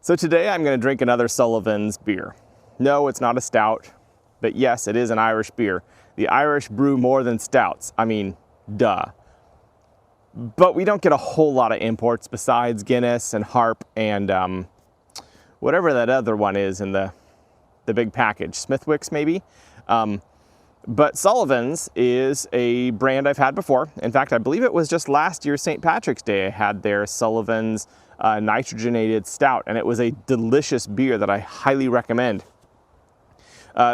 So today I'm going to drink another Sullivans beer. No, it's not a stout, but yes, it is an Irish beer. The Irish brew more than stouts. I mean, duh. But we don't get a whole lot of imports besides Guinness and Harp and whatever that other one is in the big package. Smithwick's maybe. But Sullivans is a brand I've had before. In fact, I believe it was just last year, St. Patrick's Day, I had their Sullivans nitrogenated stout, and it was a delicious beer that I highly recommend.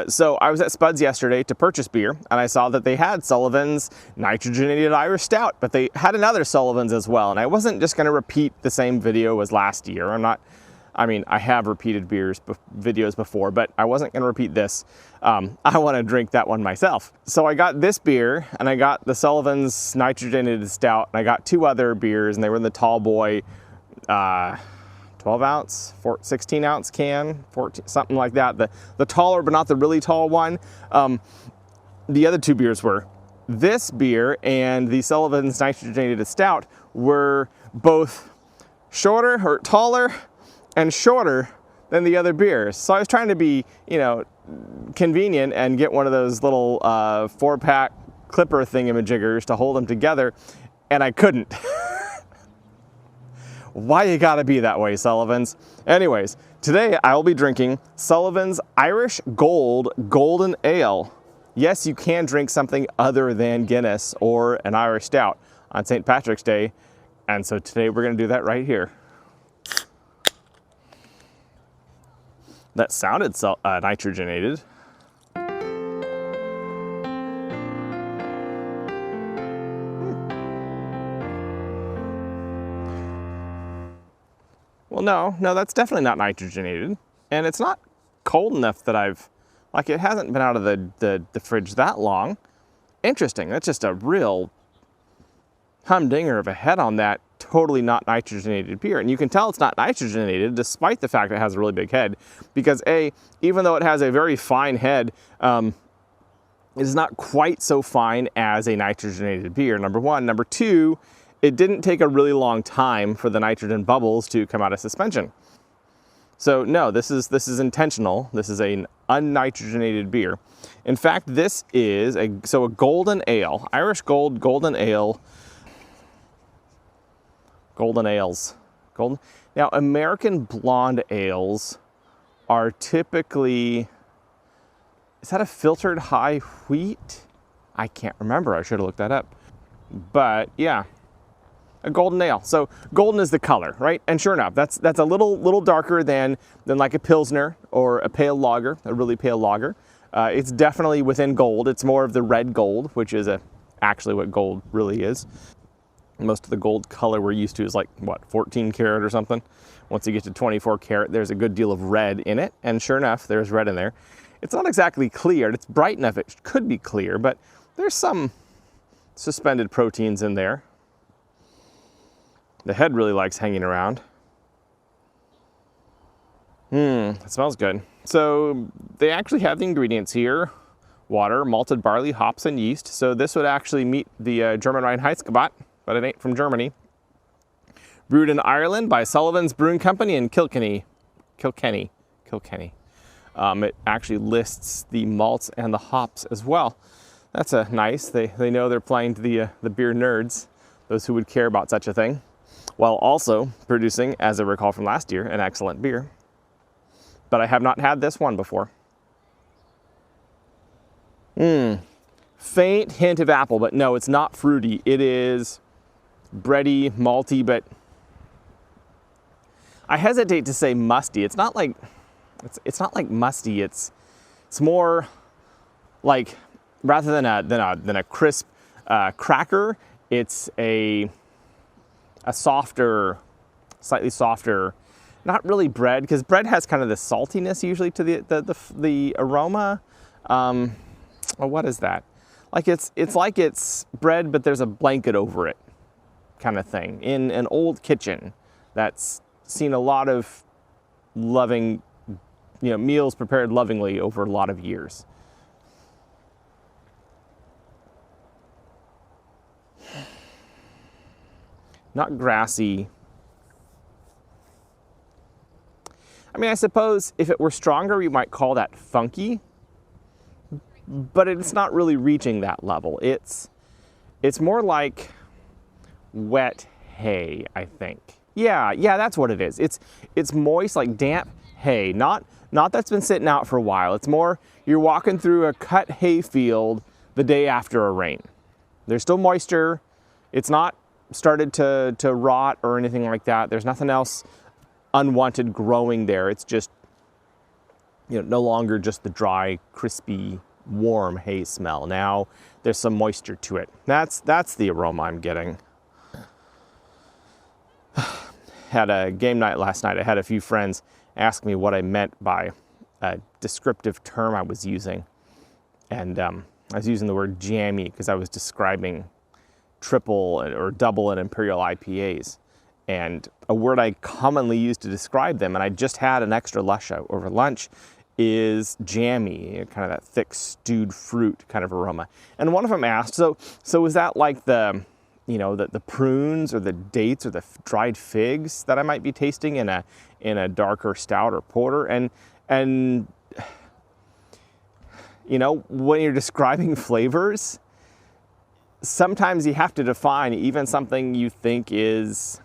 So I was at Spud's yesterday to purchase beer, and I saw that they had Sullivans nitrogenated Irish stout, but they had another Sullivans as well. And I wasn't just going to repeat the same video as last year. I have repeated videos before, but I wasn't going to repeat this. I want to drink that one myself. So I got this beer, and I got the Sullivans nitrogenated stout, and I got two other beers, and they were in the tall boy 12 ounce, 16 ounce can, 14, something like that. The taller, but not the really tall one. The other two beers were this beer and the Sullivans nitrogenated stout were both shorter or taller and shorter than the other beers. So I was trying to be, convenient and get one of those little 4-pack clipper thingamajiggers to hold them together, and I couldn't. Why you gotta be that way, Sullivans? Anyways, today I will be drinking Sullivans Irish Gold Golden Ale. Yes, you can drink something other than Guinness or an Irish Stout on St. Patrick's Day, and so today we're gonna do that right here. That sounded nitrogenated. Well, no, that's definitely not nitrogenated. And it's not cold enough that it hasn't been out of the fridge that long. Interesting, that's just a real humdinger of a head on that totally not nitrogenated beer. And you can tell it's not nitrogenated despite the fact it has a really big head, because even though it has a very fine head, it is not quite so fine as a nitrogenated beer, number one. Number two, it didn't take a really long time for the nitrogen bubbles to come out of suspension. So no, this is intentional. This is an unnitrogenated beer. In fact, this is a golden ale, Irish Gold Golden Ale. Golden ales. Now, American blonde ales are typically, is that a filtered high wheat? I can't remember. I should have looked that up. But yeah, a golden ale. So golden is the color, right? And sure enough, that's a little darker than like a Pilsner or a pale lager, a really pale lager. It's definitely within gold. It's more of the red gold, which is actually what gold really is. Most of the gold color we're used to is 14 karat or something. Once you get to 24 karat, there's a good deal of red in it. And sure enough, there's red in there. It's not exactly clear. It's bright enough it could be clear, but there's some suspended proteins in there. The head really likes hanging around. It smells good. So they actually have the ingredients here: water, malted barley, hops, and yeast. So this would actually meet the German Reinheitsgebot, but it ain't from Germany. Brewed in Ireland by Sullivan's Brewing Company in Kilkenny. It actually lists the malts and the hops as well. That's nice. They know they're playing to the beer nerds, those who would care about such a thing, while also producing, as I recall from last year, an excellent beer. But I have not had this one before. Faint hint of apple, but no, it's not fruity. It is bready, malty, but I hesitate to say musty. It's not like musty. It's more like, rather than a crisp cracker, it's a softer, slightly softer. Not really bread, because bread has kind of the saltiness usually to the aroma. What is that? It's like it's bread, but there's a blanket over it, kind of thing, in an old kitchen that's seen a lot of loving, meals prepared lovingly over a lot of years. Not grassy. I mean, I suppose if it were stronger, we might call that funky, but it's not really reaching that level. It's more like wet hay, I think. Yeah, that's what it is. It's moist, like damp hay, not that's been sitting out for a while. It's more you're walking through a cut hay field the day after a rain. There's still moisture. It's not started to rot or anything like that. There's nothing else unwanted growing there. It's just, no longer just the dry, crispy, warm hay smell. Now there's some moisture to it. That's the aroma I'm getting. Had a game night last night. I had a few friends ask me what I meant by a descriptive term I was using. And I was using the word jammy because I was describing triple or double and imperial IPAs. And a word I commonly use to describe them, and I just had an extra lush over lunch, is jammy, kind of that thick stewed fruit kind of aroma. And one of them asked, so is that like the prunes or the dates or the dried figs that I might be tasting in a darker stout or porter? And when you're describing flavors, sometimes you have to define even something you think is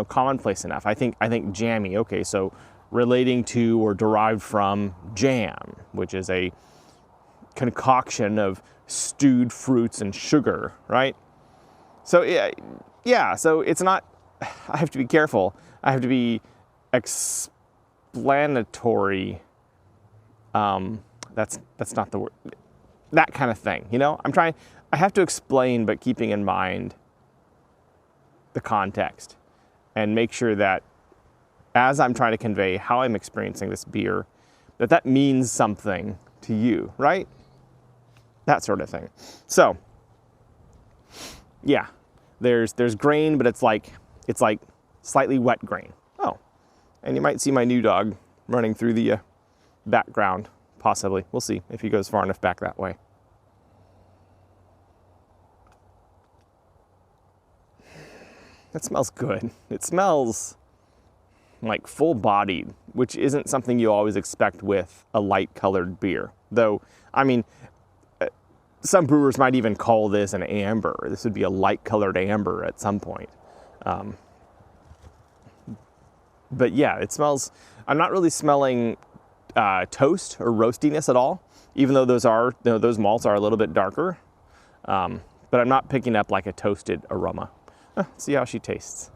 commonplace enough. I think jammy. Okay, so relating to or derived from jam, which is a concoction of stewed fruits and sugar, right? So yeah. So it's not. I have to be careful. I have to be explanatory. That's not the word. That kind of thing. I have to explain, but keeping in mind the context, and make sure that as I'm trying to convey how I'm experiencing this beer, that means something to you, right? That sort of thing. So, yeah, there's grain, but it's like slightly wet grain. Oh, and you might see my new dog running through the background, possibly. We'll see if he goes far enough back that way. That smells good. It smells like full-bodied, which isn't something you always expect with a light-colored beer. Though, I mean, some brewers might even call this an amber. This would be a light-colored amber at some point. But yeah, it smells. I'm not really smelling toast or roastiness at all, even though those malts are a little bit darker. But I'm not picking up like a toasted aroma. Let's see how she tastes.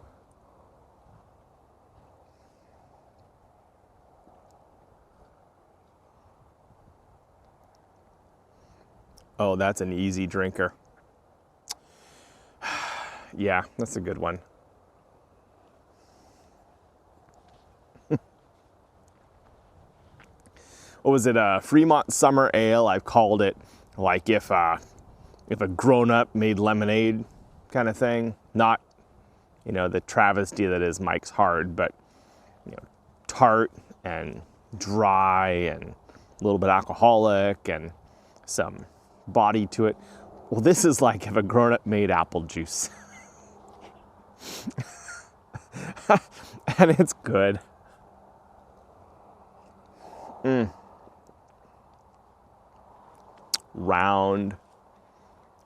Oh, that's an easy drinker. Yeah, that's a good one. What was it? Fremont Summer Ale. I've called it like if a grown-up made lemonade kind of thing. Not, the travesty that is Mike's Hard, but tart and dry and a little bit alcoholic and some body to it. Well, this is like if a grown-up made apple juice. And it's good. Round.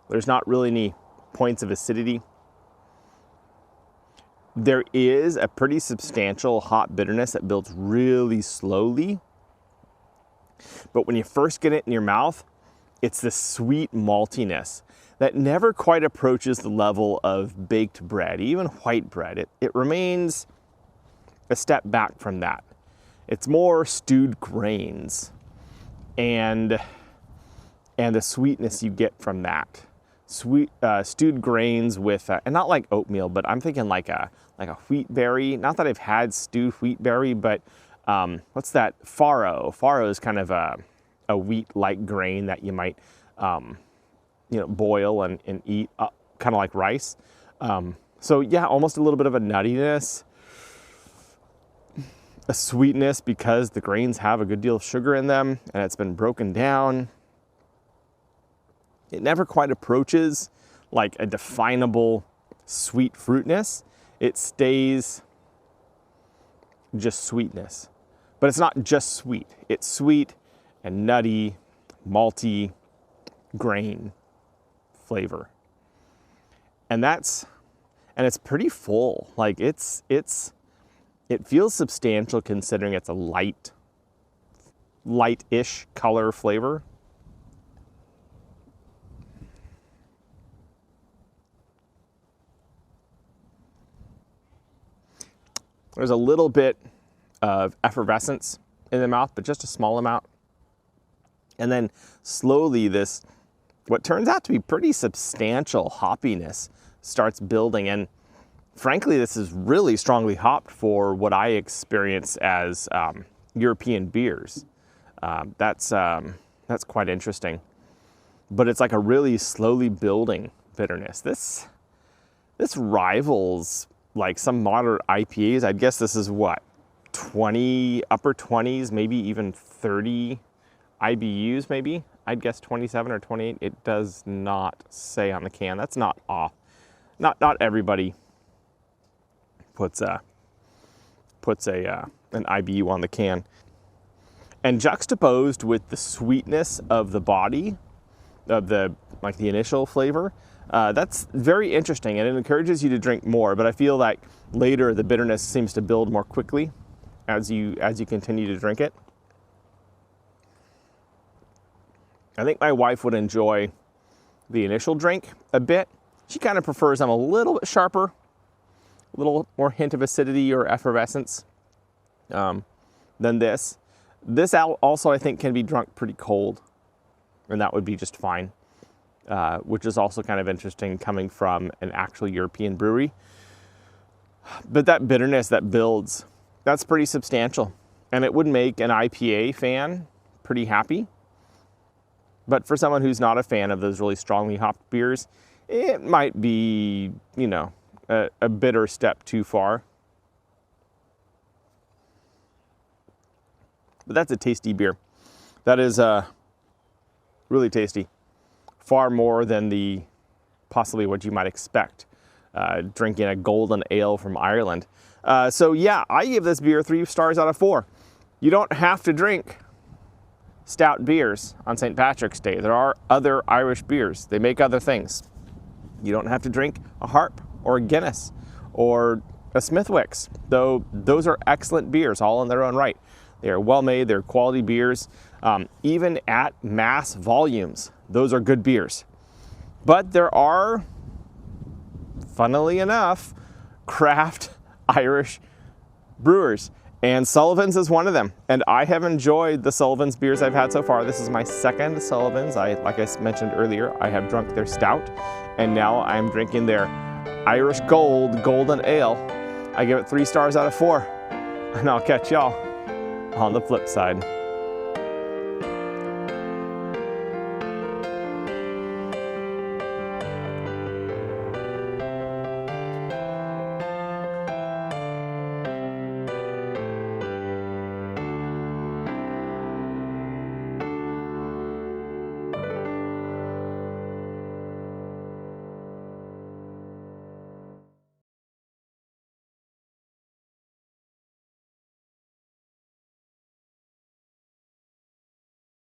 There's not really any points of acidity. There is a pretty substantial hop bitterness that builds really slowly. But when you first get it in your mouth, it's this sweet maltiness that never quite approaches the level of baked bread, even white bread. It remains a step back from that. It's more stewed grains and the sweetness you get from that. Stewed grains with, and not like oatmeal, but I'm thinking like a wheat berry. Not that I've had stewed wheat berry, but what's that? Farro. Farro is kind of a wheat-like grain that you might, boil and eat, kind of like rice. So yeah, almost a little bit of a nuttiness, a sweetness because the grains have a good deal of sugar in them and it's been broken down. It never quite approaches like a definable sweet fruitness. It stays just sweetness. But it's not just sweet. It's sweet and nutty, malty, grain flavor. And it's pretty full. Like it feels substantial considering it's a light-ish color flavor. There's a little bit of effervescence in the mouth, but just a small amount. And then slowly what turns out to be pretty substantial hoppiness starts building. And frankly, this is really strongly hopped for what I experience as European beers. That's quite interesting. But it's like a really slowly building bitterness. This rivals like some moderate IPAs. I'd guess this is what, 20, upper 20s, maybe even 30 IBUs maybe. I'd guess 27 or 28. It does not say on the can. That's not off. Not everybody puts an IBU on the can. And juxtaposed with the sweetness of the body, of the initial flavor, that's very interesting, and it encourages you to drink more. But I feel like later the bitterness seems to build more quickly as you continue to drink it. I think my wife would enjoy the initial drink a bit. She kind of prefers them a little bit sharper, a little more hint of acidity or effervescence than this. This also, I think, can be drunk pretty cold, and that would be just fine, which is also kind of interesting coming from an actual European brewery. But that bitterness that builds, that's pretty substantial, and it would make an IPA fan pretty happy. But for someone who's not a fan of those really strongly hopped beers, it might be, a bitter step too far. But that's a tasty beer. That is really tasty. Far more than possibly what you might expect drinking a golden ale from Ireland. So yeah, I give this beer 3 stars out of 4. You don't have to drink stout beers on St. Patrick's Day. There are other Irish beers. They make other things. You don't have to drink a Harp or a Guinness or a Smithwick's, though those are excellent beers all in their own right. They are well made, they're quality beers. Even at mass volumes, those are good beers. But there are, funnily enough, craft Irish brewers. And Sullivans is one of them. And I have enjoyed the Sullivans beers I've had so far. This is my second Sullivans. Like I mentioned earlier, I have drunk their stout, and now I'm drinking their Irish Gold Golden Ale. I give it 3 stars out of 4. And I'll catch y'all on the flip side.